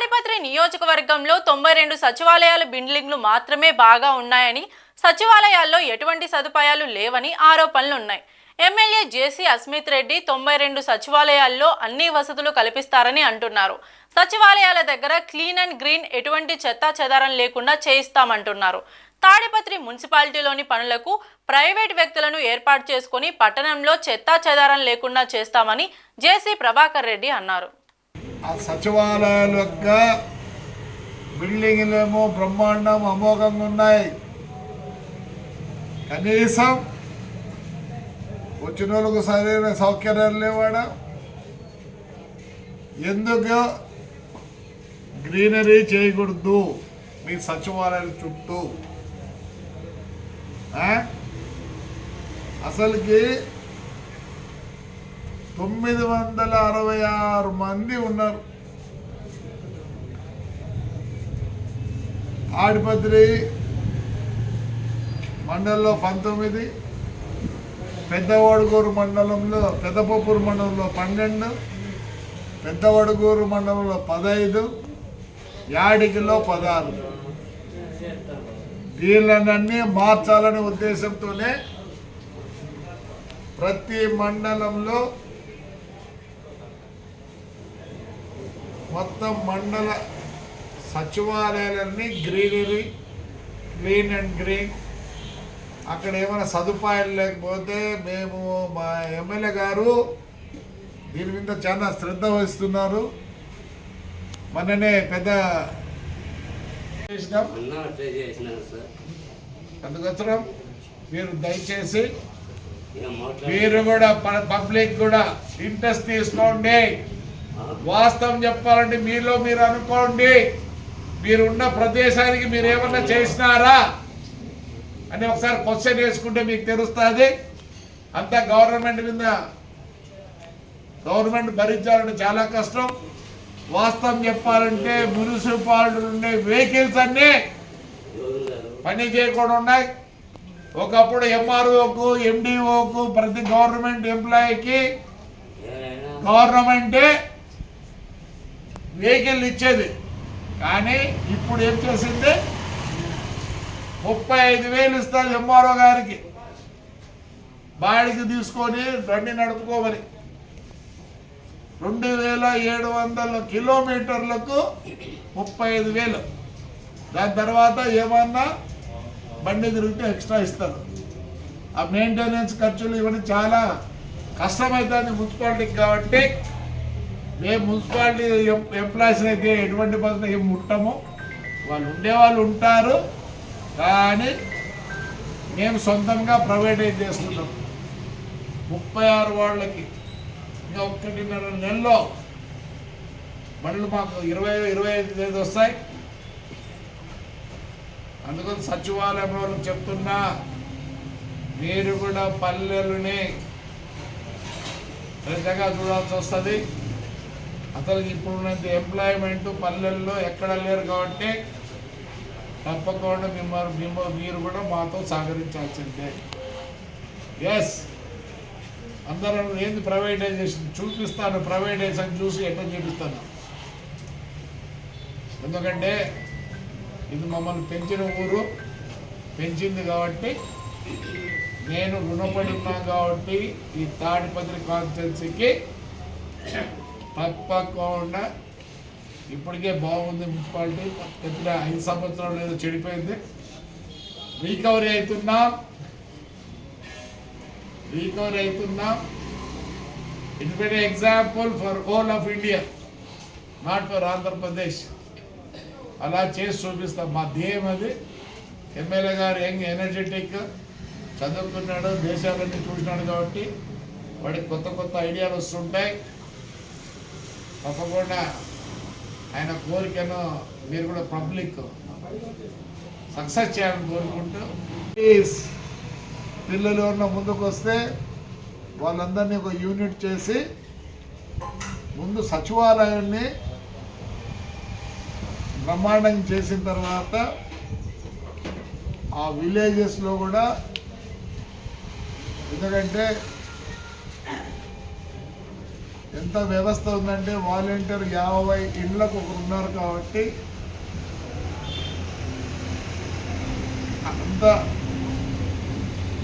తాడిపత్రి నియోజకవర్గంలో 92 సచివాలయాల బిల్డింగ్లు మాత్రమే బాగా ఉన్నాయని, సచివాలయాల్లో ఎటువంటి సదుపాయాలు లేవని ఆరోపణలు ఉన్నాయి. ఎమ్మెల్యే జేసీ అస్మిత్ రెడ్డి 92 సచివాలయాల్లో అన్ని వసతులు కల్పిస్తారని అంటున్నారు. సచివాలయాల దగ్గర క్లీన్ అండ్ గ్రీన్, ఎటువంటి చెత్తా చెదారం లేకుండా చేయిస్తామంటున్నారు. తాడిపత్రి మున్సిపాలిటీలోని పనులకు ప్రైవేట్ వ్యక్తులను ఏర్పాటు చేసుకుని పట్టణంలో చెత్తా చెదారం లేకుండా చేస్తామని జేసీ ప్రభాకర్ రెడ్డి అన్నారు. ఆ సచివాలయాల యొక్క బిల్డింగ్లేమో బ్రహ్మాండం అమోఘంగా ఉన్నాయి. కనీసం వచ్చిన వాళ్ళకు సరైన సౌకర్యాలు లేవాడ. ఎందుకు గ్రీనరీ చేయకూడదు మీ సచివాలయాల చుట్టూ? అసలుకి 966 మంది ఉన్నారు. తాడిపత్రి మండలంలో 19, పెద్దవడుగూరు మండలంలో, పెద్దపప్పూరు మండలంలో 12, పెద్దవడుగూరు మండలంలో 15, యాడికిలో 16. వీళ్ళనన్నీ మార్చాలనే ఉద్దేశంతోనే ప్రతి మండలంలో మొత్తం మండల సచివాలయాలన్నీ గ్రీనరీ, క్లీన్ అండ్ గ్రీన్. అక్కడ ఏమైనా సదుపాయాలు లేకపోతే మేము మా ఎమ్మెల్యే గారు దీని మీద చాలా శ్రద్ధ వహిస్తున్నారు. మొన్ననే పెద్ద అందుకోసం మీరు దయచేసి మీరు కూడా పబ్లిక్ కూడా ఇంట్రెస్ట్ తీసుకోండి. వాస్తవం చెప్పాలంటే మీలో మీరు అనుకోండి, మీరున్న ప్రదేశానికి మీరు ఏమన్నా చేసినారా అని ఒకసారి క్వశ్చన్ వేసుకుంటే మీకు తెలుస్తుంది. అంతా గవర్నమెంట్ మీద, గవర్నమెంట్ భరించాలంటే చాలా కష్టం. వాస్తవం చెప్పాలంటే మున్సిపాలిటీలు ఉండే వెహికల్స్ అన్నీ పని చేయకుండా ఉన్నాయి. ఒకప్పుడు ఎంఆర్ఓకు, ఎండిఓకు, ప్రతి గవర్నమెంట్ ఎంప్లాయీకి గవర్నమెంటే వెహికల్ ఇచ్చేది. కానీ ఇప్పుడు ఏం చేసింది, 35,000 ఇస్తారు ఎంఆర్ఓ గారికి బాడికి తీసుకొని బండి నడుపుకోమని. 2,700 కిలోమీటర్లకు 35,000. దాని తర్వాత ఏమన్నా బండి తిరిగితే ఎక్స్ట్రా ఇస్తారు. ఆ మెయింటెనెన్స్ ఖర్చులు ఇవన్నీ చాలా కష్టమవుతుంది మున్సిపాలిటీకి. కాబట్టి మేము మున్సిపాలిటీ ఎంప్లాయీస్ అయితే ఎటువంటి పద్ధతి ఏం ముట్టము. వాళ్ళు ఉండేవాళ్ళు ఉంటారు, కానీ మేము సొంతంగా ప్రైవేటైజ్ చేస్తున్నాం. 36 వాళ్ళకి ఇంకా 1.5 నెలలో బండ్లు మాకు 20-25 వస్తాయి. అందుకని సచివాలయం వాళ్ళకి చెప్తున్నా, మీరు కూడా పల్లెలని పెద్దగా చూడాల్సి వస్తుంది. అసలు ఇప్పుడున్నంత ఎంప్లాయ్మెంట్ పల్లెల్లో ఎక్కడ లేరు. కాబట్టి తప్పకుండా మీరు కూడా మాతో సహకరించాల్సిందే. ఎస్, అందరూ ఏంది ప్రైవేటైజేషన్ చూపిస్తాను, ప్రైవేటైజేషన్ చూసి ఎట్లా చూపిస్తాను. ఎందుకంటే ఇది మమ్మల్ని పెంచిన ఊరు, పెంచింది కాబట్టి నేను రుణపడి ఉన్నాను. కాబట్టి ఈ తాడిపత్రి కాన్స్టిట్యున్సీకి తప్పకుండా ఇప్పటికే బాగుంది. మున్సిపాలిటీ ఎప్పుడు 5 సంవత్సరాలు ఏదో చెడిపోయింది. రీకవరీ అవుతున్నాం. It be example for whole of India, not for Andhra Pradesh. అలా చేసి చూపిస్తాం. మా ధ్యేయం అది. ఎమ్మెల్యే గారు యంగ్, ఎనర్జెటిక్, చదువుకున్నాడు, దేశాలన్నీ చూసినాడు. కాబట్టి వాడికి కొత్త కొత్త ఐడియాలు వస్తుంటాయి. తప్పకుండా ఆయన కోరికను మీరు కూడా పబ్లిక్ సక్సెస్ చేయాలని కోరుకుంటూ, ప్లీజ్ పిల్లలు ఎవరన్నా ముందుకు వస్తే వాళ్ళందరినీ ఒక యూనిట్ చేసి ముందు సచివాలయాన్ని బ్రహ్మాండంగా చేసిన తర్వాత ఆ విలేజెస్లో కూడా, ఎందుకంటే ఎంత వ్యవస్థ ఉందంటే వాలంటీర్ 50 ఇండ్లకు ఒకరు ఉన్నారు కాబట్టి అంత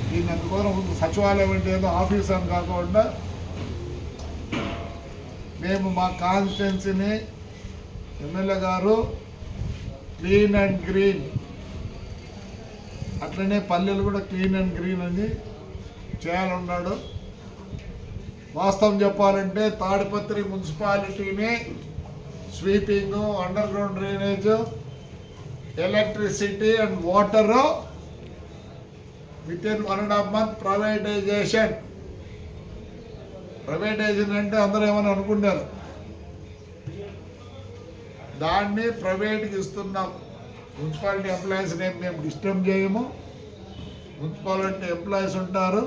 దీని అందుకోసం సచివాలయం అంటే ఏదో ఆఫీస్ అని కాకుండా మేము మా కాన్స్టిట్యున్సీని ఎమ్మెల్యే గారు క్లీన్ అండ్ గ్రీన్, అట్లనే పల్లెలు కూడా క్లీన్ అండ్ గ్రీన్ అని చేయాలన్నాడు. వాస్తవం చెప్పాలంటే తాడిపత్రి మున్సిపాలిటీని sweeping, underground drainage, electricity and water within 1.5 month privatisation అంటే అందరూ ఏమని అనుకున్నారు, దాన్ని ప్రైవేట్కి ఇస్తున్నాం. మున్సిపాలిటీ ఎంప్లాయీస్ని మేము డిస్టర్బ్ చేయము. మున్సిపాలిటీ ఎంప్లాయీస్ ఉంటారు,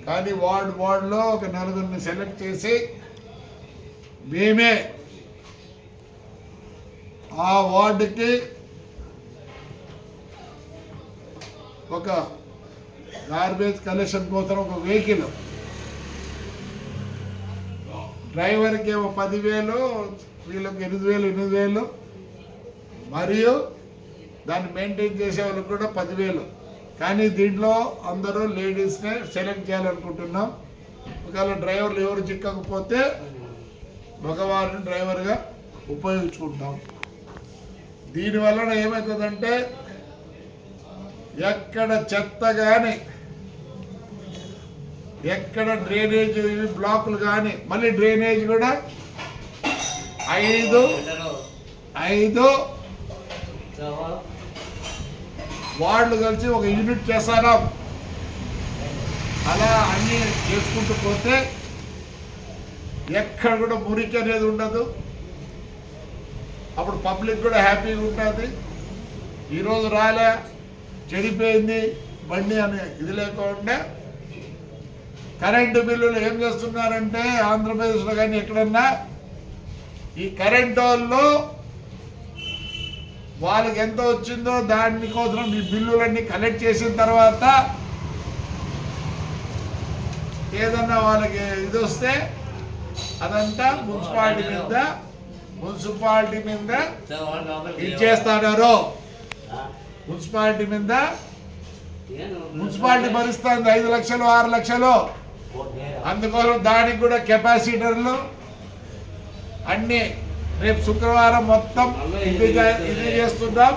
కానీ వార్డులో ఒక 4 సెలెక్ట్ చేసి మేమే ఆ వార్డుకి ఒక గార్బేజ్ కలెక్షన్ కోసం ఒక వెహికల్, డ్రైవర్కి ఏమో 10,000, వీళ్ళకి 8,000 మరియు దాన్ని మెయింటైన్ చేసే వాళ్ళకి కూడా 10,000. కానీ దీంట్లో అందరూ లేడీస్నే సెలెక్ట్ చేయాలనుకుంటున్నాం. ఒకవేళ డ్రైవర్లు ఎవరు చిక్కకపోతే మగవారిని డ్రైవర్గా ఉపయోగించుకుంటాం. దీనివలన ఏమవుతుందంటే ఎక్కడ చెత్త కానీ, ఎక్కడ డ్రైనేజ్ బ్లాకులు కానీ, మళ్ళీ డ్రైనేజ్ కూడా 5 వార్డులు కలిసి ఒక యూనిట్ చేస్తారా. అలా అన్నీ చేసుకుంటూ పోతే ఎక్కడ కూడా మురికి అనేది ఉండదు. అప్పుడు పబ్లిక్ కూడా హ్యాపీగా ఉంటుంది. ఈరోజు రాలే, చెడిపోయింది బండి అనే ఇది లేకుండా. కరెంటు బిల్లులు ఏం చేస్తున్నారంటే ఆంధ్రప్రదేశ్లో కానీ ఎక్కడన్నా ఈ కరెంటు వాళ్ళు వాళ్ళకి ఎంత వచ్చిందో దానికోసం ఈ బిల్లులన్నీ కలెక్ట్ చేసిన తర్వాత ఏదన్నా వాళ్ళకి ఇది వస్తే అదంతా మున్సిపాలిటీ మీద ఇచ్చేస్తున్నారు. మున్సిపాలిటీ భరిస్తుంది 5 లక్షలు 6 లక్షలు. అందుకోసం దానికి కూడా కెపాసిటర్లు అన్నీ రేపు శుక్రవారం మొత్తం ఇది చేస్తున్నాం.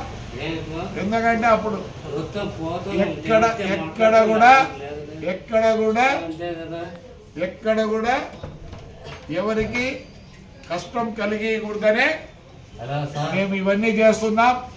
ఎందుకంటే అప్పుడు ఎక్కడ కూడా ఎవరికి కష్టం కలిగకూడదనే మేము ఇవన్నీ చేస్తున్నాం.